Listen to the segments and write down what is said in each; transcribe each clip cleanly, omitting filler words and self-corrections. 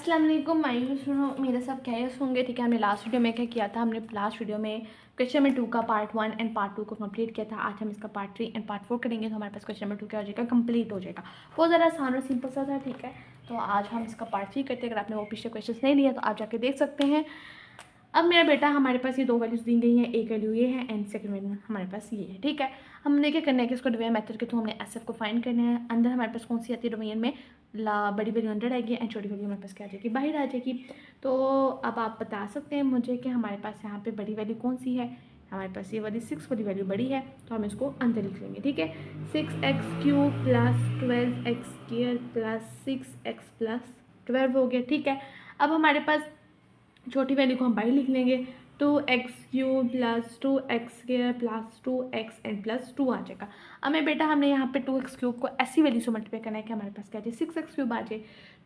अस्सलाम वालेकुम। सुनो मेरे सब कैसे होंगे। ठीक है, हमने लास्ट वीडियो में क्या किया था, हमने लास्ट वीडियो में क्वेश्चन नंबर 2 का पार्ट 1 एंड पार्ट 2 को कंप्लीट किया था। आज हम इसका पार्ट 3 एंड पार्ट 4 करेंगे, तो हमारे पास क्वेश्चन नंबर 2 क्या हो जाएगा, कंप्लीट हो जाएगा। बहुत ज़्यादा आसान और सिंपल सा था। ठीक है, तो आज हम इसका पार्ट 3 करते हैं। अगर आपने वो पिछले क्वेश्चन नहीं लिया तो आप जाके देख सकते हैं। अब मेरा बेटा, हमारे पास ये दो वैल्यूज़ दी गई हैं, एक वैल्यू ये है एंड सेकंड वैल्यू हमारे पास ये है। ठीक है, हमने क्या करना है कि इसको डिवीजन मेथड के थ्रू हमने एसएफ को फाइंड करना है। अंदर हमारे पास कौन सी आती है डिवीजन में, बड़ी वैल्यू 100 आएगी एंड छोटी वैल्यू हमारे पास क्या आ जाएगी, बाहर आ जाएगी। तो अब आप बता सकते हैं मुझे कि हमारे पास यहाँ पे बड़ी वैल्यू कौन सी है। हमारे पास ये वाली 6 वाली वैल्यू बड़ी है, तो हम इसको अंदर लिख लेंगे। ठीक है, 6x³ plus 12x² plus 6x plus 12 हो गया। ठीक है, अब हमारे पास छोटी वैल्यू को हम बाहर लिख लेंगे, 2x³ plus 2x² plus 2x and plus 2 आ जाएगा। अब मेरे बेटा, हमने यहाँ पे 2x³ को ऐसी वैल्यू से मल्टीप्लाई करना है कि हमारे पास क्या आ जाए, 6x³ आ जाए।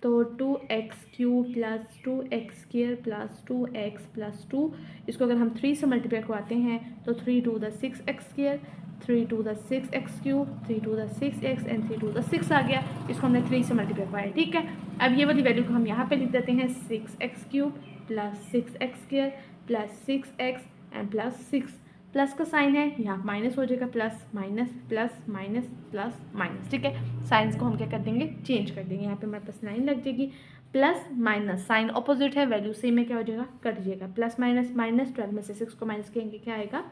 तो 2x³ plus 2x² plus 2x plus 2, इसको अगर हम 3 से मल्टीप्लाई करवाते हैं तो 3 2 the 6x², 3 2 the 6x³, 3 2 the 6x and 3 2 the 6 आ गया। इसको हमने 3 से मल्टीप्लाई करवाया। ठीक है, अब ये वाली वैल्यू को हम यहाँ पे लिख देते हैं, 6x³ plus 6x² plus 6x and plus 6। Plus का साइन है, यहाँ माइनस हो जाएगा, plus minus plus minus plus minus. ठीक है, साइंस को हम क्या कर देंगे, चेंज कर देंगे। यहाँ पे हमारे पास लाइन लग जाएगी, प्लस माइनस साइन ऑपोजिट है, वैल्यू सेम में क्या हो जाएगा, कट जाएगा। प्लस माइनस माइनस, 12 में से 6 को माइनस करेंगे, क्या आएगा,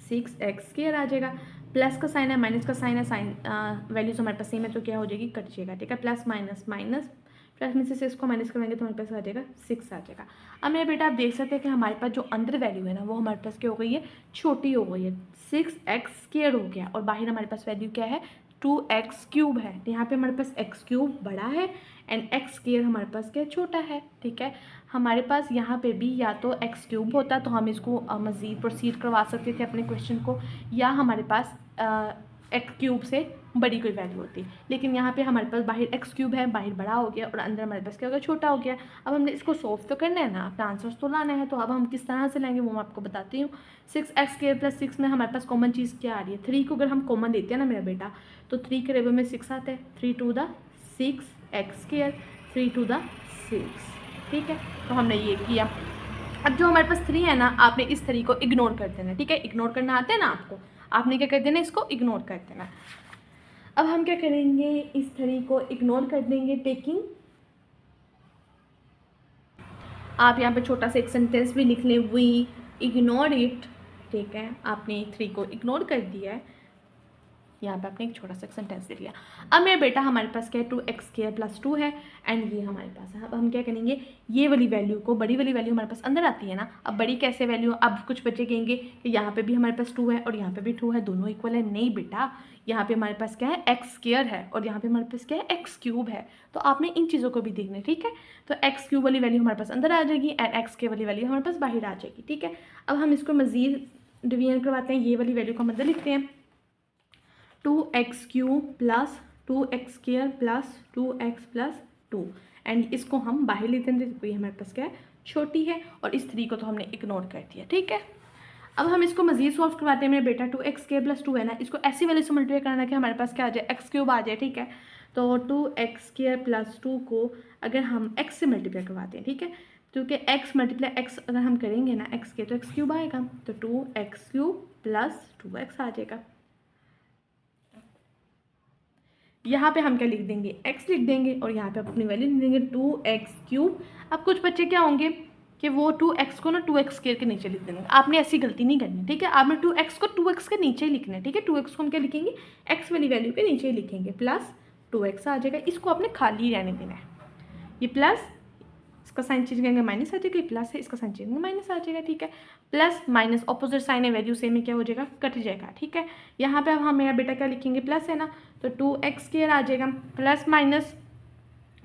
6x² आ जाएगा। प्लस का साइन है, माइनस का साइन है, साइन वैल्यूज हमारे पास सेम है तो क्या हो जाएगी, कट जाएगा। ठीक है, प्लस माइनस माइनस, 12 में से 6 को माइनस करेंगे तो हमारे पास आ जाएगा 6 आ जाएगा। अब मेरे बेटा, आप देख सकते हैं कि हमारे पास जो अंदर वैल्यू है ना, वो हमारे पास क्या हो गई है, छोटी हो गई है, 6x² हो गया। और बाहर हमारे पास वैल्यू क्या है, 2x³ है। तो यहाँ पे हमारे पास x³ बड़ा है एंड x² हमारे पास क्या छोटा है। ठीक है, हमारे पास यहाँ पे भी या तो x³ होता तो हम इसको मज़ीद प्रोसीड करवा सकते थे अपने क्वेश्चन को, या हमारे पास x³ से बड़ी कोई वैल्यू होती। लेकिन यहाँ पे हमारे पास बाहर x³ है, बाहर बड़ा हो गया और अंदर हमारे पास क्या हो गया, छोटा हो गया। अब हमने इसको सॉल्व तो करना है ना, अपना आंसर्स तो लाना है। तो अब हम किस तरह से लाएंगे वो मैं आपको बताती हूँ। 6x² प्लस 6 में हमारे पास कॉमन चीज़ क्या आ रही है, 3 को अगर हम कॉमन लेते हैं ना मेरा बेटा, तो 3 के रेबल में 6 आता है, 3 2 द 6x², 3 2 द 6। ठीक है, तो हमने ये किया। अब जो हमारे पास 3 है ना, आपने इस 3 को इग्नोर कर देना। ठीक है, इग्नोर करना आता है ना आपको, आपने क्या कर देना, इसको इग्नोर कर देना। अब हम क्या करेंगे, इस 3 को इग्नोर कर देंगे, टेकिंग, आप यहाँ पे छोटा सा एक सेंटेंस भी लिख लें, वी इग्नोर इट। ठीक है, आपने 3 को इग्नोर कर दिया है, यहाँ पे आपने एक छोटा सा सेंटेंस लिख लिया। अब मेरा बेटा, हमारे पास क्या है, 2x² प्लस 2 है एंड ये हमारे पास है। अब हम क्या करेंगे, ये वाली वैल्यू को, बड़ी वाली वैल्यू हमारे पास अंदर आती है ना, अब बड़ी कैसे वैल्यू, अब कुछ बच्चे कहेंगे कि यहाँ पे भी हमारे पास 2 है और यहाँ पे भी 2 है, दोनों इक्वल है। नहीं बेटा, यहाँ पे हमारे पास क्या है, x² है और यहाँ पे हमारे पास क्या है, x³ है। तो आपने इन चीज़ों को भी देखना है। ठीक है, तो x³ वाली वैल्यू हमारे पास अंदर आ जाएगी एंड x² वाली वैल्यू हमारे पास बाहर आ जाएगी। ठीक है, अब हम इसको मज़ीद डिवीजन करवाते हैं, ये वाली वैल्यू को हम अंदर लिखते हैं, 2x³ plus 2x² plus 2x plus 2 and इसको हम बाहर लेते हैं, तो ये हमारे पास क्या है, छोटी है और इस 3 को तो हमने इग्नोर कर दिया। ठीक है, अब हम इसको मज़ीद सॉल्व करवाते हैं मेरे बेटा, 2x² प्लस 2 है ना, इसको ऐसी वैल्यू से मल्टीप्लाई करना कि हमारे पास क्या आ जाए, x³ आ जाए। ठीक है, तो 2x² प्लस 2 को अगर हम x से मल्टीप्लाई करवाते हैं, ठीक है, क्योंकि x मल्टीप्लाई x अगर हम करेंगे ना x के, तो x³ आएगा, तो 2x³ प्लस 2x आ जाएगा। यहाँ पे हम क्या लिख देंगे, x लिख देंगे और यहाँ पे अपनी वैल्यू लिख देंगे, 2x³। अब कुछ बच्चे क्या होंगे कि वो 2x को ना 2x² के नीचे लिख देंगे। आपने ऐसी गलती नहीं करनी। ठीक है, आपने 2x को 2x के नीचे ही लिखना है। ठीक है, 2x को हम क्या लिखेंगे, x वाली वैल्यू के नीचे ही लिखेंगे, प्लस 2x आ जाएगा। इसको आपने खाली रहने देना है, ये प्लस, इसका साइन चेंज करेंगे माइनस आ जाएगा, प्लस है, इसका साइन चेंज करेंगे माइनस आ जाएगा। ठीक है, प्लस माइनस ऑपोजिट साइन है, वैल्यू सेम में क्या हो जाएगा, कट जाएगा। ठीक है, यहाँ पे अब हम मेरा बेटा क्या लिखेंगे, प्लस है ना, तो 2x² आ जाएगा, plus minus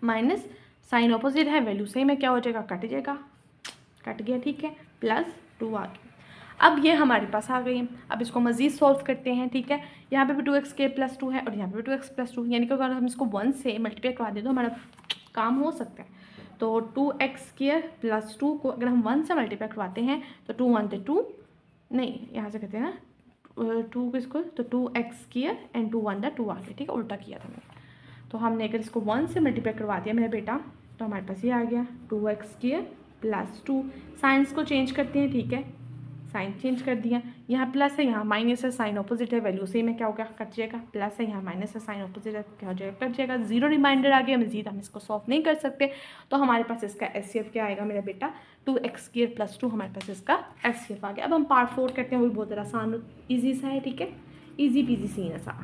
minus sign opposite है, वैल्यू सेम है, क्या हो जाएगा, कट जाएगा, कट गया। ठीक है, प्लस 2 आ गया। अब ये हमारे पास आ गई। अब इसको मज़ीद सॉल्व करते हैं। ठीक है, यहाँ पे भी 2x² प्लस 2 है और यहाँ पे भी 2x प्लस 2, यानी कि अगर हम इसको 1 से मल्टीप्लाई करवा दें तो हमारा काम हो सकता है। तो 2x² प्लस 2 को अगर हम 1 से मल्टीप्लाई करवाते हैं तो 2 1 2, नहीं यहाँ से कहते हैं ना 2 किसको, तो 2x² एंड 2 1 2 आ गया। ठीक है, उल्टा किया था मैंने। तो हमने अगर इसको 1 से मल्टीप्लाई करवा दिया मेरा बेटा तो हमारे पास ये आ गया 2x² प्लस 2। साइंस को चेंज करते हैं, ठीक है, साइन चेंज कर दिया, यहाँ प्लस है यहाँ माइनस है, साइन ऑपोजिट है, वैल्यू सेम है, क्या होगा, कट जाएगा, प्लस है यहाँ माइनस है, साइन ऑपोजिट है, क्या हो जाएगा, कट जाएगा, जीरो रिमाइंडर आ गया, मजीद हम इसको सॉल्व नहीं कर सकते। तो हमारे पास इसका HCF क्या आएगा मेरा बेटा, 2x² प्लस 2 हमारे पास इसका HCF आ गया। अब हम पार्ट 4 करते हैं, वो भी बहुत ज़्यादा आसान ईजी सा है, ठीक है, ईजी पीजी सीन सा।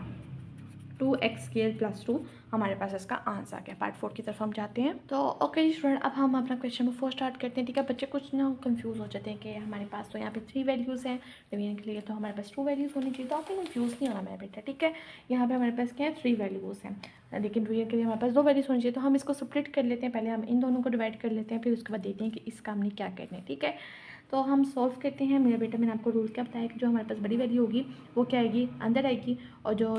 2x² प्लस 2 हमारे पास इसका आंसर आ गया। पार्ट 4 की तरफ हम जाते हैं। तो ओके स्टूडेंट, अब हम अपना क्वेश्चन नंबर 4 स्टार्ट करते हैं, ठीक है। बच्चे कुछ ना कंफ्यूज हो जाते हैं कि हमारे पास तो यहाँ पे 3 वैल्यूज़ हैं, डिवीजन के लिए तो हमारे पास 2 वैल्यूज़ होनी चाहिए, तो आपको कंफ्यूज नहीं होना मेरा बेटा, ठीक है। यहाँ पे हमारे पास क्या है, 3 वैल्यूज़ हैं, लेकिन डिवीजन के लिए हमारे पास 2 वैल्यूज़ होनी चाहिए। तो हम इसको सेपरेट कर लेते हैं, पहले हम इन दोनों को डिवाइड कर लेते हैं, फिर उसके बाद देखते हैं कि इसका हमने क्या करना है, ठीक है। तो हम सॉल्व करते हैं मेरा बेटा। मैंने आपको रूल क्या बताया कि जो हमारे पास बड़ी वैल्यू होगी वो क्या आएगी, अंदर आएगी, और जो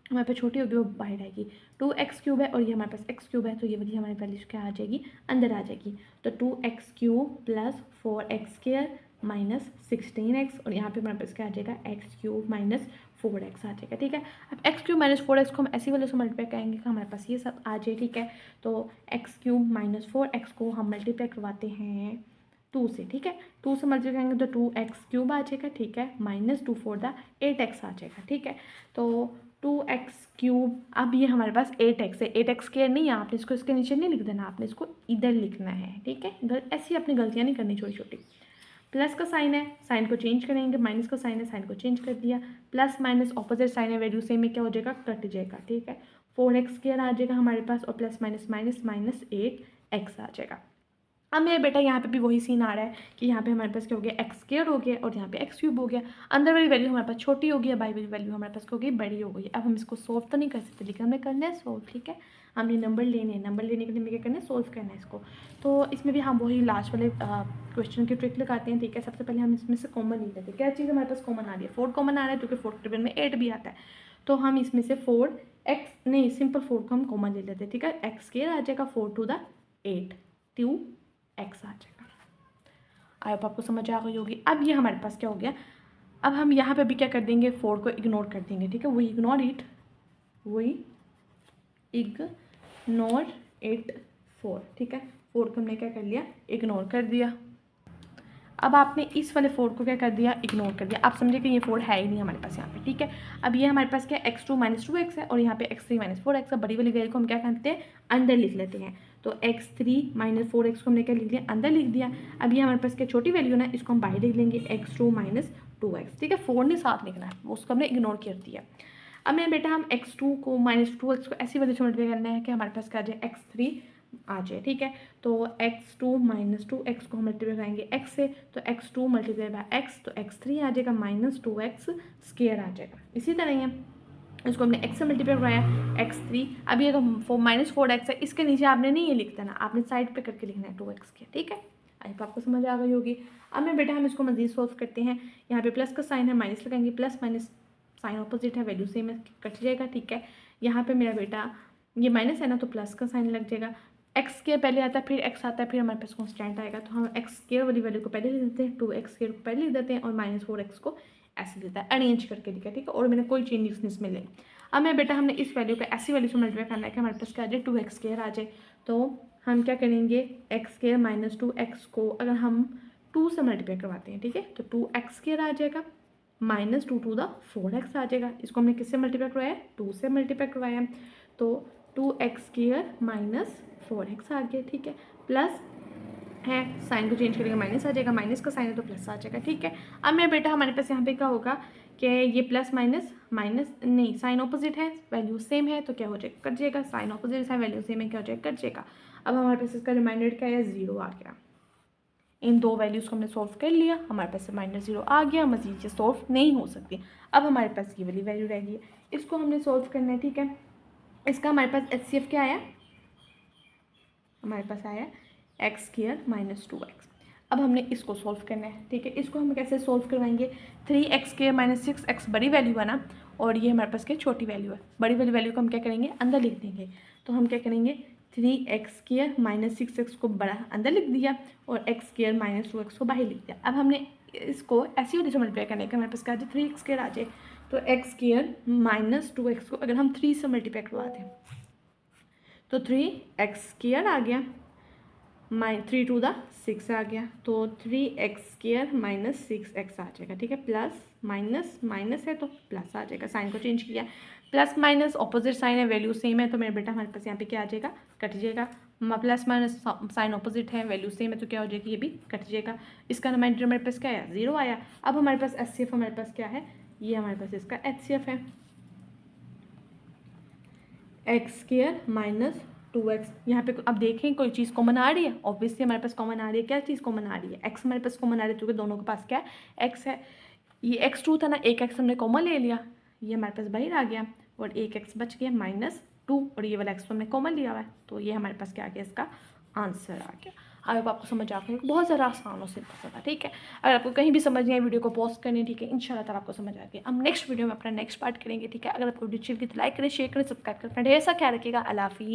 हमारे पास छोटी होगी वो बाहर आएगी। 2x³ है और ये हमारे पास x³ है, तो ये वाली हमारी वैल्यू क्या आ जाएगी, अंदर आ जाएगी। तो 2x³ plus 4x² minus 16x, और यहाँ पे हमारे पास क्या आ जाएगा, x³ माइनस 4x आ जाएगा, ठीक है। अब x³ माइनस 4x को हम ऐसी वैल्यू से मल्टीप्लाई करेंगे कि हमारे पास ये सब आ जाए, ठीक है। तो x³ माइनस 4x को हम मल्टीप्लाई करवाते हैं 2 से, ठीक है। 2 से मल्टीप्लाई करेंगे तो 2x³ आ जाएगा, ठीक है, माइनस 2 4 द 8x आ जाएगा, ठीक है। तो 2x³, अब ये हमारे पास 8x है, 8x² नहीं है, आपने इसको इसके नीचे नहीं लिख देना, आपने इसको इधर लिखना है, ठीक है। ऐसी अपनी गलतियाँ नहीं करनी छोटी छोटी। प्लस का साइन है, साइन को चेंज करेंगे, माइनस का साइन है, साइन को चेंज कर दिया, प्लस माइनस ऑपोजिट साइन है, वैल्यू सेम में क्या हो जाएगा, कट जाएगा, ठीक है। 4x² आ जाएगा हमारे पास, और plus minus minus minus 8x आ जाएगा। अब मेरे बेटा यहाँ पे भी वही सीन आ रहा है कि यहाँ पे हमारे पास क्या हो गया, x² हो गया, और यहाँ पे x³ हो गया। अंदर वाली वैल्यू हमारे पास छोटी हो गई है, बाहर वाली वैल्यू हमारे पास क्या हो गई, बड़ी हो गई। अब हम इसको सोल्व तो नहीं कर सकते, लेकिन हमें करना है सोल्व, ठीक है। हमने नंबर लेने हैं, नंबर लेने के लिए हमें क्या करना है, सोल्व करना है इसको। तो इसमें भी हम वही लास्ट वाले क्वेश्चन की ट्रिक लगाते हैं, ठीक है। सबसे पहले हम इसमें से कॉमन ले लेते हैं, क्या चीज़ हमारे पास कॉमन आ रही है, 4 कॉमन आ रहा है, क्योंकि 4 टेबल में 8 भी आता है। तो हम इसमें से 4x नहीं, सिंपल 4 को हम कॉमन ले लेते हैं, ठीक है। x² आ जाएगा 4 to the 8, 2x आ जाएगा। आई होप आपको समझ आ गई होगी। अब ये हमारे पास क्या हो गया, अब हम यहाँ पे भी क्या कर देंगे, 4 को इग्नोर कर देंगे, ठीक है। वही इग्नोर इट 4, ठीक है। 4 को हमने क्या कर लिया, इग्नोर कर दिया। अब आपने इस वाले 4 को क्या कर दिया, इग्नोर कर दिया। आप समझे कि ये 4 है ही नहीं हमारे पास यहाँ पे, ठीक है। अब ये हमारे पास क्या, x2 माइनस 2x है, और यहाँ पे x3 माइनस 4x है। बड़ी वाली वैल्यू को हम क्या करते हैं, अंदर लिख लेते हैं। तो x3 माइनस 4x को हमने क्या लिख दिया, अंदर लिख दिया। अब ये हमारे पास क्या छोटी वैल्यू ना, इसको हम बाहर लिख लेंगे, x2 माइनस 2x, ठीक है। 4 नहीं साथ लिखना है, उसको हमने इग्नोर कर दिया। अब मेरे बेटा हम x2 को माइनस 2x को ऐसी वैल्यू से मल्टीप्लाई करना है कि हमारे पास क्या आ जाए, x3 आ जाए, ठीक है। तो x2 माइनस 2x को हम मल्टीप्लाई करेंगे x से, तो x2 मल्टीप्लाई बाय x, तो x3 आ जाएगा माइनस 2x² आ जाएगा। इसी तरह ही इसको हमने x से मल्टीप्लाई कराया x3। अब ये तो माइनस 4x है, इसके नीचे आपने नहीं ये लिख देना, आपने साइड पे करके लिखना है 2x², ठीक है। आई होप आपको समझ आ गई होगी। अब मेरे बेटा हम इसको मज़ीद सॉल्व करते हैं। यहाँ पे प्लस का साइन है, माइनस लगाएंगे, प्लस माइनस साइन ऑपोजिट है, वैल्यू सेम है, कट जाएगा, ठीक है। यहाँ पे मेरा बेटा ये माइनस है ना, तो प्लस का साइन लग जाएगा। x² पहले आता है, फिर x आता है, फिर हमारे पास कॉन्स्टेंट आएगा, तो हम x² वाली वैल्यू को पहले लिख देते हैं, 2x² को पहले लिख देते हैं, और माइनस 4x को ऐसे देता है, अरेंज करके लिखा, ठीक है। और मैंने कोई चेंजेस नहीं इसमें ले। अब मेरे बेटा हमने इस वैल्यू को ऐसी वैल्यू से मल्टीप्लाई करना है कि हमारे पास क्या आ जाए, 2x² आ जाए। तो हम क्या करेंगे, x² माइनस 2x को अगर हम 2 से मल्टीप्लाई करवाते हैं, ठीक है, तो 2x² आ जाएगा, माइनस 2 to the 4x आ जाएगा। इसको हमने किससे मल्टीप्लाई करवाया, 2 से मल्टीप्लाई करवाया, तो 2x² माइनस 4x आ गया, ठीक है। प्लस है, साइन को चेंज करेंगे, माइनस आ जाएगा, माइनस का साइन है तो प्लस आ जाएगा, ठीक है। अब मेरा बेटा हमारे पास यहाँ पे क्या होगा कि ये प्लस माइनस माइनस नहीं, साइन ऑपोजिट है, वैल्यू सेम है, तो क्या हो जाएगा, कट जाएगा। साइन ऑपोजिट है, वैल्यू सेम है, क्या हो जाएगा, कट जाएगा। अब हमारे पास इसका रिमाइंडर क्या है, 0 आ गया। इन 2 वैल्यूज़ को हमने सॉल्व कर लिया, हमारे पास रिमाइंडर 0 आ गया, मजीद ये सॉल्व नहीं हो सकती। अब हमारे पास ये वाली वैल्यू रह गई है, इसको हमने सॉल्व करना है, ठीक है। इसका हमारे पास HCF क्या आया, हमारे पास आया x² माइनस 2x। अब हमने इसको सॉल्व करना है, ठीक है। इसको हम कैसे सॉल्व करवाएंगे, 3x² माइनस 6x बड़ी वैल्यू है ना, और ये हमारे पास क्या छोटी वैल्यू है। बड़ी वाली वैल्यू को हम क्या करेंगे, अंदर लिख देंगे। तो हम क्या करेंगे, 3x² माइनस 6x को बड़ा अंदर लिख दिया, और x² माइनस 2x को बाहर लिख दिया। अब हमने इसको ऐसी वजह से मल्टीप्लाई करने का, हमारे पास क्या आ जाए, 3x² आ जाए। तो x² माइनस 2x को अगर हम 3 से मल्टीप्लाई करवाते हैं, तो 3x² आ गया, 3 टू द 6 आ गया, तो 3x² माइनस 6x आ जाएगा, ठीक है। प्लस माइनस माइनस है तो प्लस आ जाएगा, साइन को चेंज किया, प्लस माइनस ऑपोजिट साइन है, वैल्यू सेम है, तो मेरे बेटा हमारे पास यहाँ पे क्या आ जाएगा, कट जाएगा। प्लस माइनस साइन ऑपोजिट है, वैल्यू सेम है, तो क्या हो जाएगी, ये भी कट जाएगा। इसका रिमाइंडर हमारे पास क्या है, 0 आया। अब हमारे पास HCF हमारे पास क्या है, ये हमारे पास इसका HCF है, x² माइनस 2x। यहाँ पे अब देखें कोई चीज़ कॉमन आ रही है, ऑब्वियसली हमारे पास कॉमन आ रही है, क्या चीज़ कॉमन आ रही है, x हमारे पास कॉमन आ रही है, क्योंकि दोनों के पास क्या है, x है। ये x2 था ना, एक x हमने कॉमन ले लिया, ये हमारे पास बाहर आ गया, और एक x बच गया -2, और ये वाला x तो हमने कॉमन लिया हुआ है, तो ये हमारे पास क्या आ गया, इसका आंसर आ गया। अब आपको समझ आ गया, बहुत ज़्यादा आसान और सिंपल सा था, ठीक है। अगर आपको कहीं भी समझ नहीं आए, वीडियो को पॉज करनी, ठीक है, इंशाल्लाह ताला आपको समझ आ गया। हम नेक्स्ट वीडियो में अपना नेक्स्ट पार्ट करेंगे, ठीक है। अगर आपको वीडियो अच्छी लगी तो लाइक करें, शेयर करें, सब्सक्राइब करें, ढेर सा ख्याल रखिएगा। अल्लाह हाफिज़।